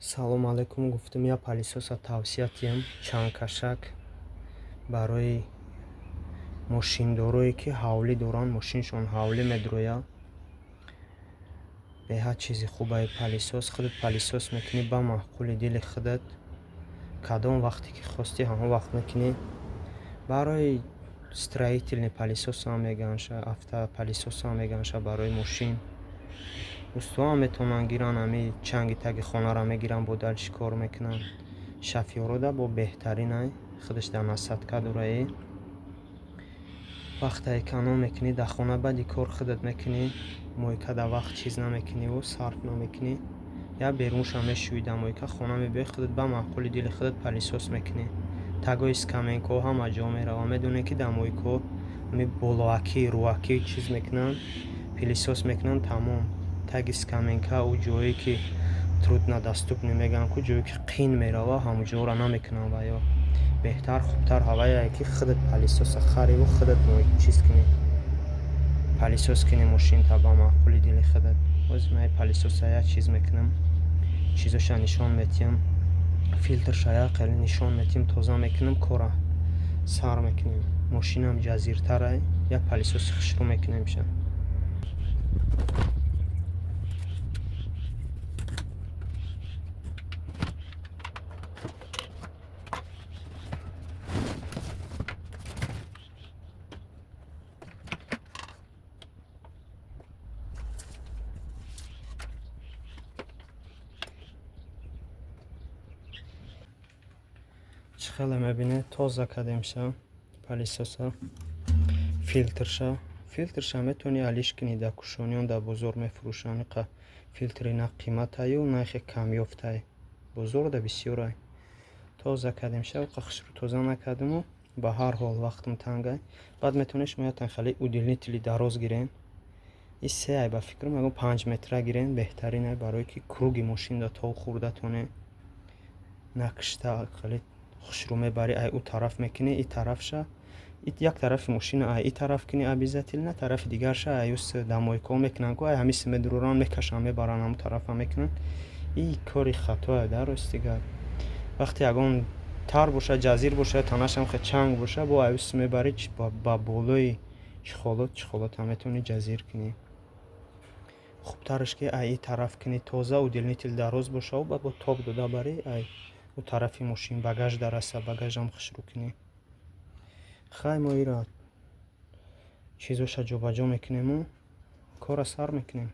салом алайкум. Гуфтам я палисоса тавсия тиям чангкашак барои мошндорое ки ҳавлӣ доранд, мошиншон ҳавлӣ медроя. беҳад чизи хубаи палисос. худат палисос мекунӣ ба маъқули дили худат. кадом вақте ки хостӣ ҳама вақт мекунӣ. барои строительный палисосам меганша, автопалисосам меганша, барои мошин устуам метавонанд гиранд. ами чанги таги хонара мегиранд, бо дальчи кор мекунанд. шафёрода бо беҳтаринай худаш дар насадка дораи. вақта эконом мекунӣ дар хона, баъди кор худат мекунӣ, мойка дар вақт чиз намекунӣ, сарф намекунӣ, я берунша мешӯӣ дар мойка, хона мебиёӣ, худат ба маъқули дили худат палисос мекунӣ. тагои скаменкаҳо ҳама ҷо мерава. медонед ки дар мойкаҳо ами болоакӣ рӯакӣ чиз мекунанд, пилисос мекунанд. тамом таги скаменка ӯ ҷое ки труднодоступне мегӯянд, ку ҷое ки қин мерава, ҳамуҷора намекунанд. ва ё беҳтар хубтар ҳавае ки худат палисоса хариву худат чиз кунӣ, палисос кунӣ мошинта ба маъқули дили худат. боз ман палисоса як чиз мекунам, чизоша нишон метиҳам, филтрша як қеле нишон метиҳам, тоза мекунам, кора сар мекунем. мошинам ҷазиртарай, як палисоси хушрӯ мекунем ша. чӣ хеле мебинед тоза кардемша палисоса. филтрша метавонӣ алиш кунӣ, дар кушониён дар бозор мефурӯшанд. филтри на қиматаю нархи камёфтай, бозорда бисёрай. тоза кардемша, хушрӯ тоза накардиму ба ҳар ҳол вақтам тангай. баъд метавонед шумо як хеле удлинители дароз гирен, и сеай ба фикрам ягон 5 метра гирен, беҳтаринай барое ки круги мошинда тог хӯрдатоне накшта хеле хушрӯ мебари. ай ӯ тараф мекунӣ, и тарафша як тарафи мошина ай и тараф кунӣ обязательно, на тарафи дигарша ай ӯс дар мойкаҳо мекунанд, ку ай ҳамиси медуроранд, мекашанд, мебаранд, ҳамун тарафа мекунанд. и кори хатоа дар ростигар. вақте ягон тар боша, ҷазир боша, танашам хе чанг боша, бо ай ӯс мебарӣ ба болои чихолота метавонӣ ҷазир кунӣ. хубтараш ки ай и тараф кунӣ, тоза удлинител дароз боша, бо тоб дода барӣ, ай ӯ тарафи мошин багаж дараса, багажам хушрӯ кунӣ. хай мо ира чизоша ҷобаҷо мекунему, кора сар мекунем.